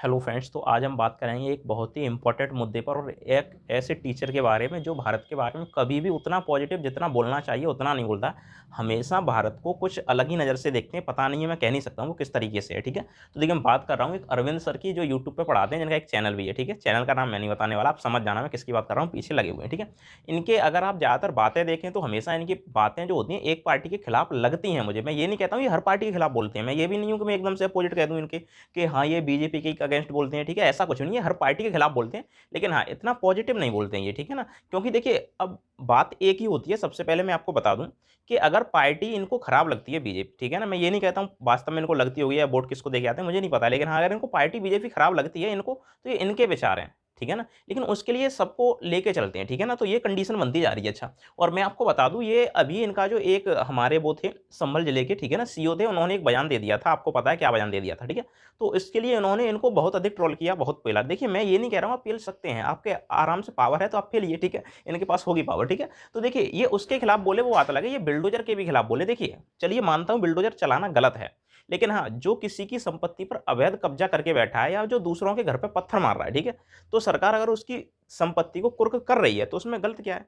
Hello friends, तो आज हम बात करेंगे एक बहुत ही इम्पोर्टेंट मुद्दे पर और एक ऐसे टीचर के बारे में जो भारत के बारे में कभी भी उतना पॉजिटिव जितना बोलना चाहिए उतना नहीं बोलता। हमेशा भारत को कुछ अलग ही नज़र से देखते हैं, पता नहीं है, मैं कह नहीं सकता हूँ वो किस तरीके से है। ठीक है, तो देखिए मैं बात कर रहा हूँ एक अरविंद सर की जो यूट्यूब पे पढ़ाते हैं, जिनका एक चैनल भी है। ठीक है, चैनल का नाम मैं नहीं बताने वाला, आप समझ जाना मैं किसकी बात कर रहा हूँ, पीछे लगे हुए हैं। ठीक है, इनके अगर आप ज़्यादातर बातें देखें तो हमेशा इनकी बातें जो होती हैं एक पार्टी के खिलाफ लगती हैं। मुझे, मैं ये नहीं कहता हूँ ये हर पार्टी के खिलाफ बोलते हैं, मैं ये भी नहीं हूँ कि मैं एकदम से अपोजिट कह दूँ इनके कि हाँ ये बीजेपी के अगेंस्ट बोलते हैं। ठीक है, ऐसा कुछ नहीं है, हर पार्टी के खिलाफ बोलते हैं, लेकिन हाँ इतना पॉजिटिव नहीं बोलते हैं ये। ठीक है ना, क्योंकि देखिए अब बात एक ही होती है। सबसे पहले मैं आपको बता दूं कि अगर पार्टी इनको खराब लगती है बीजेपी, ठीक है ना, मैं ये नहीं कहता हूँ वास्तव में इनको लगती होगी या वोट किसको देके आते हैं मुझे नहीं पता, लेकिन हाँ अगर इनको पार्टी बीजेपी खराब लगती है इनको, तो ये इनके विचार हैं। ठीक है ना, लेकिन उसके लिए सबको लेके चलते हैं। ठीक है ना, तो ये कंडीशन बनती जा रही है। अच्छा, और मैं आपको बता दूं ये अभी इनका जो एक हमारे वो थे संभल जिले के, ठीक है ना, सीओ थे, उन्होंने एक बयान दे दिया था। आपको पता है क्या बयान दे दिया था? ठीक है, तो इसके लिए इन्होंने इनको बहुत अधिक ट्रोल किया, बहुत पेला। देखिए मैं ये नहीं कह रहा हूँ आप पेल सकते हैं, आपके आराम से पावर है तो आप पेलिए। ठीक है, इनके पास होगी पावर। ठीक है, तो देखिए ये उसके खिलाफ बोले वो बात अलग है, ये बिल्डोजर के भी खिलाफ बोले। देखिए चलिए मानता हूँ बिल्डोजर चलाना गलत है, लेकिन हाँ जो किसी की संपत्ति पर अवैध कब्जा करके बैठा है या जो दूसरों के घर पे पत्थर मार रहा है, ठीक है, तो सरकार अगर उसकी संपत्ति को कुर्क कर रही है तो उसमें गलत क्या है?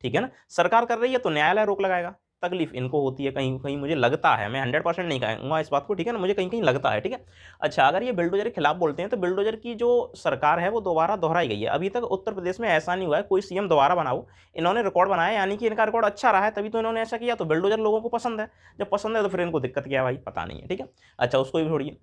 ठीक है ना, सरकार कर रही है तो न्यायालय रोक लगाएगा। तकलीफ इनको होती है कहीं कहीं, मुझे लगता है, मैं 100% नहीं कहूंगा इस बात को, ठीक है ना, मुझे कहीं कहीं लगता है। ठीक है, अच्छा अगर ये बिल्डोजर के खिलाफ बोलते हैं तो बिल्डोजर की जो सरकार है वो दोबारा दोहराई गई है। अभी तक उत्तर प्रदेश में ऐसा नहीं हुआ है कोई सीएम दोबारा बनाओ, इन्होंने रिकॉर्ड बनाया, यानी कि इनका रिकॉर्ड अच्छा रहा है तभी तो इन्होंने ऐसा किया। तो बिल्डोजर लोगों को पसंद है, जब पसंद है तो फिर इनको दिक्कत क्या है भाई, पता नहीं है। ठीक है, अच्छा उसको भी छोड़िए।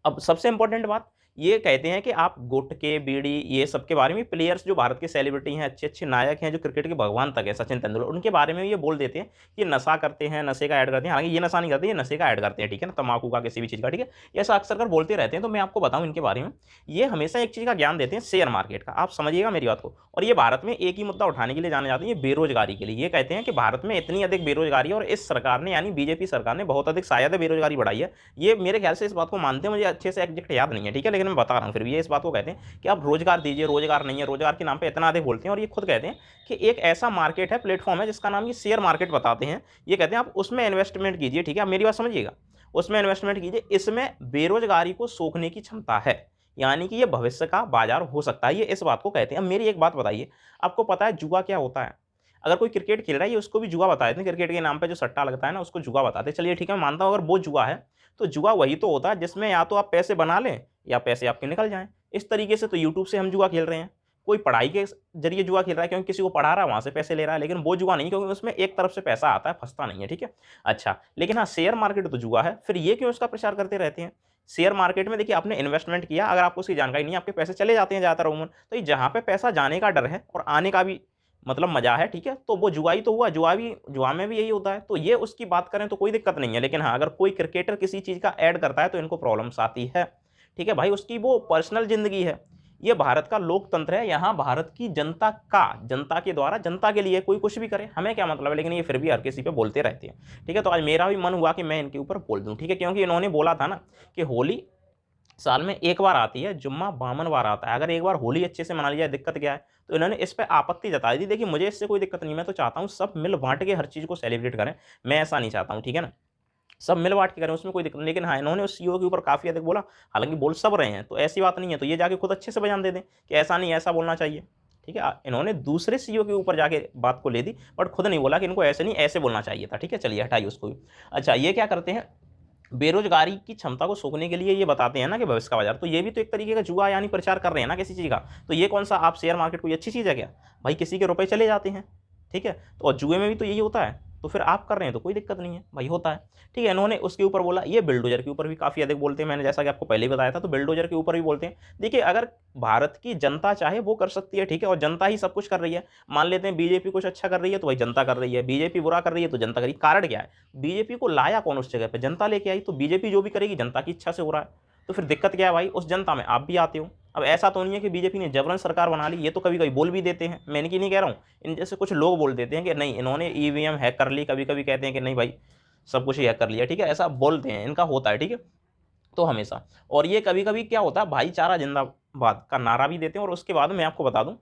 अब सबसे इंपॉर्टेंट बात ये कहते हैं कि आप गुटके बीड़ी ये सब के बारे में, प्लेयर्स जो भारत के सेलिब्रिटी हैं, अच्छे अच्छे नायक हैं, जो क्रिकेट के भगवान तक है, सचिन तेंदुलकर, उनके बारे में ये बोल देते हैं कि नशा करते हैं, नशे का ऐड करते हैं। हालांकि ये नशा नहीं करते, ये नशे का ऐड करते हैं। ठीक है ना, तंबाकू का किसी भी चीज़ का। ठीक है, ये ऐसा अक्सर कर बोलते रहते हैं। तो मैं आपको बताऊं इनके बारे में, ये हमेशा एक चीज़ का ज्ञान देते हैं, शेयर मार्केट का। आप समझिएगा मेरी बात को। और ये भारत में एक ही मुद्दा उठाने के लिए जाने जाते हैं, ये बेरोजगारी के लिए। ये कहते हैं कि भारत में इतनी अधिक बेरोजगारी है और इस सरकार ने यानी बीजेपी सरकार ने बहुत अधिक शायद बेरोजगारी बढ़ाई है। ये मेरे ख्याल से इस बात को मानते हैं, मुझे अच्छे से एग्जैक्ट याद नहीं है। ठीक है, लेकिन मैं बता रहा हूँ फिर भी ये इस बात को कहते हैं कि आप रोजगार दीजिए, रोजगार नहीं है, रोजगार के नाम पे इतना अधिक बोलते हैं। और ये खुद कहते हैं कि एक ऐसा मार्केट है, प्लेटफॉर्म है जिसका नाम ये शेयर मार्केट बताते हैं। ये कहते हैं आप उसमें इन्वेस्टमेंट कीजिए। ठीक है, आप मेरी बात समझिएगा, उसमें इन्वेस्टमेंट कीजिए, इसमें बेरोजगारी को सोखने की क्षमता है, यानी कि ये भविष्य का बाजार हो सकता है। ये इस बात को कहते हैं। अब मेरी एक बात बताइए, आपको पता है जुआ क्या होता है? अगर कोई क्रिकेट खेल रहा है ये उसको भी जुआ बता देते हैं, क्रिकेट के नाम पे जो सट्टा लगता है ना उसको जुआ बताते हैं। चलिए ठीक है, मैं मानता हूँ अगर वो जुआ है तो जुआ वही तो होता है जिसमें या तो आप पैसे बना लें या पैसे आपके निकल जाएं। इस तरीके से तो यूट्यूब से हम जुआ खेल रहे हैं, कोई पढ़ाई के जरिए जुआ खेल रहा है क्योंकि किसी को पढ़ा रहा है वहां से पैसे ले रहा है, लेकिन वो जुआ नहीं क्योंकि उसमें एक तरफ से पैसा आता है, फंसता नहीं है। ठीक है, अच्छा लेकिन हाँ शेयर मार्केट तो जुआ है, फिर ये क्यों इसका प्रचार करते रहते हैं? शेयर मार्केट में देखिए आपने इन्वेस्टमेंट किया, अगर आपको उसकी जानकारी नहीं है आपके पैसे चले जाते हैं ज़्यादातर उमूमन। तो ये जहाँ पे पैसा जाने का डर है और आने का भी मतलब मजा है, ठीक है, तो वो जुआ ही तो हुआ, जुआ में भी यही होता है। तो ये उसकी बात करें तो कोई दिक्कत नहीं है, लेकिन हाँ अगर कोई क्रिकेटर किसी चीज़ का ऐड करता है तो इनको प्रॉब्लम्स आती है। ठीक है भाई, उसकी वो पर्सनल जिंदगी है। ये भारत का लोकतंत्र है, यहाँ भारत की जनता का, जनता के द्वारा जनता के लिए कोई कुछ भी करे, हमें क्या मतलब है, लेकिन ये फिर भी हर किसी पे बोलते रहते हैं। ठीक है, तो आज मेरा भी मन हुआ कि मैं इनके ऊपर बोल दूं। ठीक है, क्योंकि इन्होंने बोला था ना कि होली साल में एक बार आती है, जुम्मा 52 बार आता है, अगर एक बार होली अच्छे से मना लिया दिक्कत क्या है? तो इन्होंने इस पे आपत्ति जताई थी। देखिए मुझे इससे कोई दिक्कत नहीं, मैं तो चाहता हूँ सब मिल बांट के हर चीज़ को सेलिब्रेट करें, मैं ऐसा नहीं चाहता हूँ। ठीक है ना, सब मिल बांट के करें, उसमें कोई दिक्कत नहीं। लेकिन हाँ इन्होंने उस सीईओ के ऊपर काफ़ी अधिक बोला, हालांकि बोल सब रहे हैं तो ऐसी बात नहीं है, तो ये जाके खुद अच्छे से बयान दे दें कि ऐसा नहीं, ऐसा बोलना चाहिए। ठीक है, इन्होंने दूसरे सीईओ के ऊपर जाके बात को ले दी, बट खुद नहीं बोला कि इनको ऐसे नहीं ऐसे बोलना चाहिए था। ठीक है, चलिए हटाइए उसको भी। अच्छा ये क्या करते हैं, बेरोजगारी की क्षमता को सोखने के लिए ये बताते हैं ना कि भविष्य का बाजार, तो ये भी तो एक तरीके का जुआ यानी प्रचार कर रहे हैं ना किसी चीज़ का। तो ये कौन सा आप शेयर मार्केट कोई अच्छी चीज़ है क्या भाई? किसी के रुपए चले जाते हैं। ठीक है, तो और जुए में भी तो यही होता है, तो फिर आप कर रहे हैं तो कोई दिक्कत नहीं है भाई, होता है। ठीक है, इन्होंने उसके ऊपर बोला, ये बिल्डोजर के ऊपर भी काफ़ी अधिक बोलते हैं, मैंने जैसा कि आपको पहले ही बताया था, तो बिल्डोजर के ऊपर भी बोलते हैं। देखिए अगर भारत की जनता चाहे वो कर सकती है, ठीक है, और जनता ही सब कुछ कर रही है। मान लेते हैं बीजेपी कुछ अच्छा कर रही है तो भाई जनता कर रही है, बीजेपी बुरा कर रही है तो जनता कर रही है। कारण क्या है? बीजेपी को लाया कौन उस जगह पे? जनता लेके आई, तो बीजेपी जो भी करेगी जनता की इच्छा से हो रहा है। तो फिर दिक्कत क्या है भाई? उस जनता में आप भी आते हो। अब ऐसा तो नहीं है कि बीजेपी ने जबरन सरकार बना ली, ये तो कभी कभी बोल भी देते हैं, मैं इनकी नहीं कह रहा हूँ, इन जैसे कुछ लोग बोल देते हैं कि नहीं इन्होंने ईवीएम हैक कर ली, कभी कभी कहते हैं कि नहीं भाई सब कुछ ही हैक कर लिया। ठीक है, ऐसा बोलते हैं, इनका होता है। ठीक है, तो हमेशा, और ये कभी कभी क्या होता है, भाईचारा जिंदाबाद का नारा भी देते हैं। और उसके बाद मैं आपको बता दूं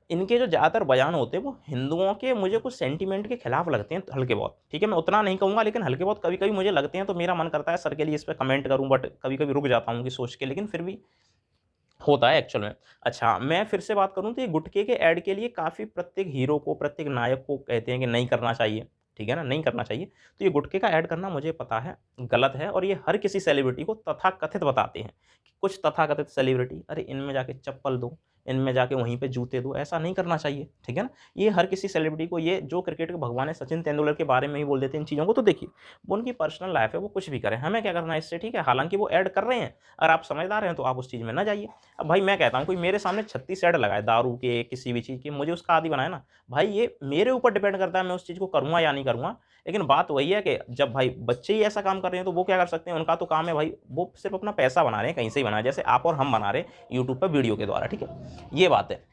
इनके जो ज़्यादातर बयान होते हैं वो हिंदुओं के मुझे कुछ सेंटिमेंट के खिलाफ लगते हैं हल्के बहुत, ठीक है? मैं उतना नहीं कहूँगा लेकिन हल्के बहुत कभी-कभी मुझे लगते हैं, तो मेरा मन करता है सर के लिए इस पे कमेंट करूँ, बट कभी-कभी रुक जाता हूँ कि सोच के, लेकिन फिर भी होता है एक्चुअल में। अच्छा, मैं फिर से बात करूँ तो ये गुटखे के ऐड के लिए काफ़ी प्रत्येक हीरो को, प्रत्येक नायक को कहते हैं कि नहीं करना चाहिए, ठीक है ना? नहीं करना चाहिए। तो ये गुटखे का ऐड करना मुझे पता है गलत है, और ये हर किसी सेलिब्रिटी को तथाकथित बताते हैं कि कुछ तथाकथित सेलिब्रिटी, अरे इनमें जाके चप्पल दो, इनमें जाके वहीं पे जूते दो, ऐसा नहीं करना चाहिए, ठीक है ना? ये हर किसी सेलिब्रिटी को, ये जो क्रिकेट के भगवान है सचिन तेंदुलकर के बारे में ही बोल देते हैं इन चीज़ों को, तो देखिए, वो उनकी पर्सनल लाइफ़ है, वो कुछ भी करें, हमें क्या करना है इससे, ठीक है? हालाँकि वो ऐड कर रहे हैं, अगर आप समझदार हैं तो आप उस चीज़ में ना जाइए। अब भाई मैं कहता हूँ कोई मेरे सामने 36 ऐड लगाए दारू के, किसी भी चीज़ के, मुझे उसका आदी बनाए ना, भाई ये मेरे ऊपर डिपेंड करता है मैं उस चीज़ को करूँगा या नहीं करूँगा। लेकिन बात वही है कि जब भाई बच्चे ही ऐसा काम कर रहे हैं तो वो क्या कर सकते हैं, उनका तो काम है भाई, वो सिर्फ़ अपना पैसा बना रहे हैं, कहीं से ही बना रहे हैं, जैसे आप और हम बना रहे हैं यूट्यूब पे वीडियो के द्वारा, ठीक है? ये बात है।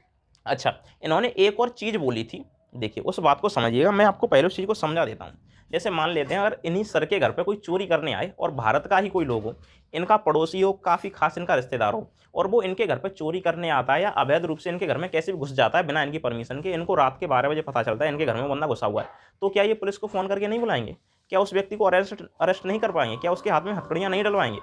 अच्छा, इन्होंने एक और चीज़ बोली थी, देखिए उस बात को समझिएगा, मैं आपको पहले उस चीज़ को समझा देता हूँ। जैसे मान लेते हैं अगर इन्हीं सर के घर पे कोई चोरी करने आए और भारत का ही कोई लोग हो, इनका पड़ोसी हो, काफ़ी ख़ास इनका रिश्तेदार हो, और वो इनके घर पे चोरी करने आता है या अवैध रूप से इनके घर में कैसे भी घुस जाता है बिना इनकी परमिशन के, इनको रात के 12 बजे पता चलता है इनके घर में बंदा घुसा हुआ है, तो क्या ये पुलिस को फ़ोन करके नहीं बुलाएँगे? क्या उस व्यक्ति को अरेस्ट अरेस्ट नहीं कर पाएँगे? क्या उसके हाथ में हथकड़ियाँ नहीं डलवाएँगे?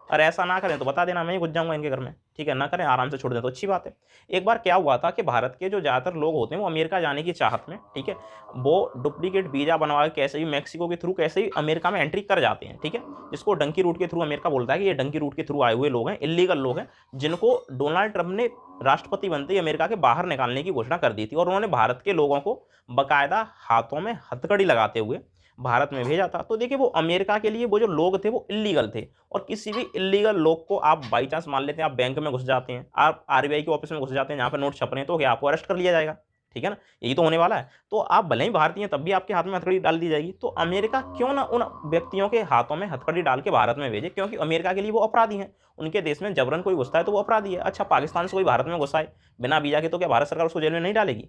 और ऐसा ना करें तो बता देना, मैं ही घुस जाऊँगा इनके घर में, ठीक है? ना करें, आराम से छोड़ दें तो अच्छी बात है। एक बार क्या हुआ था कि भारत के जो ज़्यादातर लोग होते हैं वो अमेरिका जाने की चाहत में, ठीक है? वो डुप्लीकेट वीज़ा बनवा के कैसे भी मेक्सिको के थ्रू कैसे भी अमेरिका में एंट्री कर जाते हैं, ठीक है? जिसको डंकी रूट के थ्रू अमेरिका बोलता है कि ये डंकी रूट के थ्रू आए हुए लोग हैं, इल्लीगल लोग हैं, जिनको डोनाल्ड ट्रंप ने राष्ट्रपति बनते ही अमेरिका के बाहर निकालने की घोषणा कर दी थी, और उन्होंने भारत के लोगों को बाकायदा हाथों में हथकड़ी लगाते हुए भारत में भेजा था। तो देखिए वो अमेरिका के लिए वो जो लोग थे वो इल्लीगल थे, और किसी भी इल्लीगल लोग को आप बाई चांस मान लेते हैं, आप बैंक में घुस जाते हैं, आप आरबीआई के ऑफिस में घुस जाते हैं जहाँ पे नोट छप रहे हैं, तो क्या आपको अरेस्ट कर लिया जाएगा? ठीक है ना? यही तो होने वाला है। तो आप भले ही भारतीय हैं तब भी आपके हाथ में हथकड़ी डाल दी जाएगी। तो अमेरिका क्यों ना उन व्यक्तियों के हाथों में हथकड़ी डाल के भारत में भेजे, क्योंकि अमेरिका के लिए वो अपराधी हैं। उनके देश में जबरन कोई घुसता है तो वो अपराधी है। अच्छा, पाकिस्तान से कोई भारत में घुसा है बिना वीज़ा के, तो क्या भारत सरकार उसको जेल में नहीं डालेगी?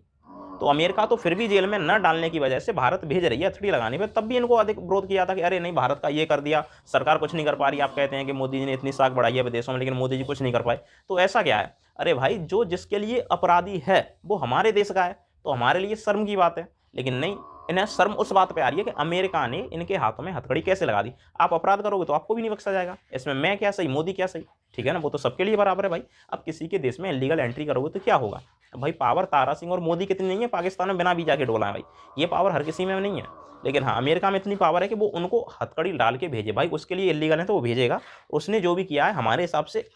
तो अमेरिका तो फिर भी जेल में न डालने की वजह से भारत भेज रही है हथकड़ी लगाने पे, तब भी इनको अधिक विरोध किया था कि अरे नहीं, भारत का ये कर दिया, सरकार कुछ नहीं कर पा रही। आप कहते हैं कि मोदी जी ने इतनी साख बढ़ाई है विदेशों में, लेकिन मोदी जी कुछ नहीं कर पाए, तो ऐसा क्या है? अरे भाई, जो जिसके लिए अपराधी है वो हमारे देश का है, तो हमारे लिए शर्म की बात है। लेकिन नहीं, इन्हें शर्म उस बात पे आ रही है कि अमेरिका ने इनके हाथों में हथकड़ी कैसे लगा दी। आप अपराध करोगे तो आपको भी नहीं बख्शा जाएगा, इसमें मैं क्या सही, मोदी क्या सही, ठीक है ना? वो तो सबके लिए बराबर है भाई। अब किसी के देश में इलीगल एंट्री करोगे तो क्या होगा? भाई पावर तारा सिंह और मोदी कितनी नहीं है पाकिस्तान में बिना वीजा के डोला है भाई, ये पावर हर किसी में नहीं है। लेकिन हाँ, अमेरिका में इतनी पावर है कि वो उनको हथकड़ी डाल के भेजे, भाई उसके लिए इलीगल है तो वो भेजेगा। उसने जो भी किया है हमारे हिसाब से,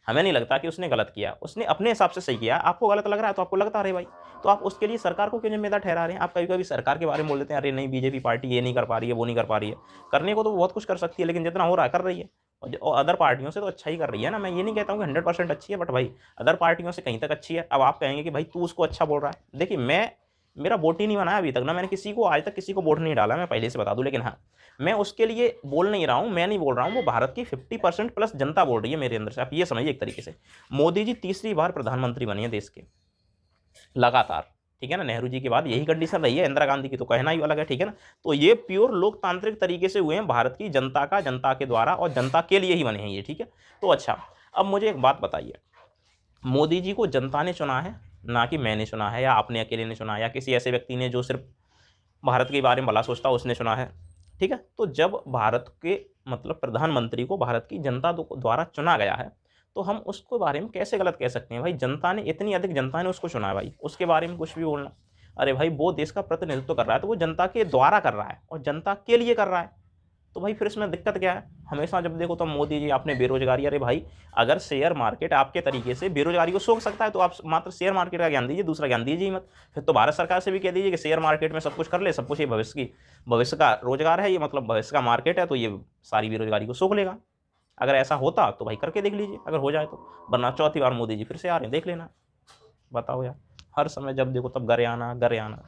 हमें नहीं लगता कि उसने गलत किया, उसने अपने हिसाब से सही किया। आपको गलत लग रहा है तो आपको लगता रहे भाई, तो आप उसके लिए सरकार को क्यों जिम्मेदार ठहरा रहे हैं? आप कभी कभी सरकार के बारे में बोल देते हैं, अरे नहीं बीजेपी पार्टी ये नहीं कर पा रही है, वो नहीं कर पा रही है। करने को तो वो बहुत कुछ कर सकती है, लेकिन जितना हो रहा है कर रही है, और अदर पार्टियों से तो अच्छा ही कर रही है ना। मैं ये नहीं कहता हूँ कि 100% अच्छी है, बट भाई अदर पार्टियों से कहीं तक अच्छी है। अब आप कहेंगे कि भाई तू उसको अच्छा बोल रहा है, देखिए मैं, मेरा वोट ही नहीं बना है अभी तक ना, मैंने किसी को आज तक किसी को वोट नहीं डाला, मैं पहले से बता दूं। लेकिन हाँ, मैं उसके लिए बोल नहीं रहा हूं, मैं नहीं बोल रहा हूं, वो भारत की 50% प्लस जनता बोल रही है मेरे अंदर से। आप ये समझिए एक तरीके से, मोदी जी तीसरी बार प्रधानमंत्री बने हैं देश के लगातार, ठीक है ना? नेहरू जी के बाद यही कंडीशन रही है, इंदिरा गांधी की तो कहना ही अलग है, ठीक है ना? तो ये प्योर लोकतांत्रिक तरीके से हुए हैं, भारत की जनता का, जनता के द्वारा और जनता के लिए ही बने हैं ये, ठीक है? तो अच्छा, अब मुझे एक बात बताइए, मोदी जी को जनता ने चुना है, ना कि मैंने चुना है, या आपने अकेले ने चुना है, या किसी ऐसे व्यक्ति ने जो सिर्फ भारत के बारे में भला सोचता उसने चुना है, ठीक है? तो जब भारत के मतलब प्रधानमंत्री को भारत की जनता द्वारा चुना गया है, तो हम उसके बारे में कैसे गलत कह सकते हैं? भाई जनता ने, इतनी अधिक जनता ने उसको चुना है भाई, उसके बारे में कुछ भी बोलना, अरे भाई वो देश का प्रतिनिधित्व कर रहा है तो वो जनता के द्वारा कर रहा है और जनता के लिए कर रहा है, तो भाई फिर इसमें दिक्कत क्या है? हमेशा जब देखो तो मोदी जी, आपने बेरोजगारी, अरे भाई अगर शेयर मार्केट आपके तरीके से बेरोजगारी को सोख सकता है तो आप मात्र शेयर मार्केट का ज्ञान दीजिए, दूसरा ज्ञान दीजिए मत। फिर तो भारत सरकार से भी कह दीजिए कि शेयर मार्केट में सब कुछ कर ले, सब कुछ ये भविष्य का रोजगार है, ये मतलब भविष्य का मार्केट है, तो ये सारी बेरोजगारी को सोख लेगा। अगर ऐसा होता तो भाई करके देख लीजिए, अगर हो जाए तो। वरना चौथी बार मोदी जी फिर से आ रहे हैं, देख लेना। बताओ यार, हर समय जब देखो तब गरेआना गरेआना।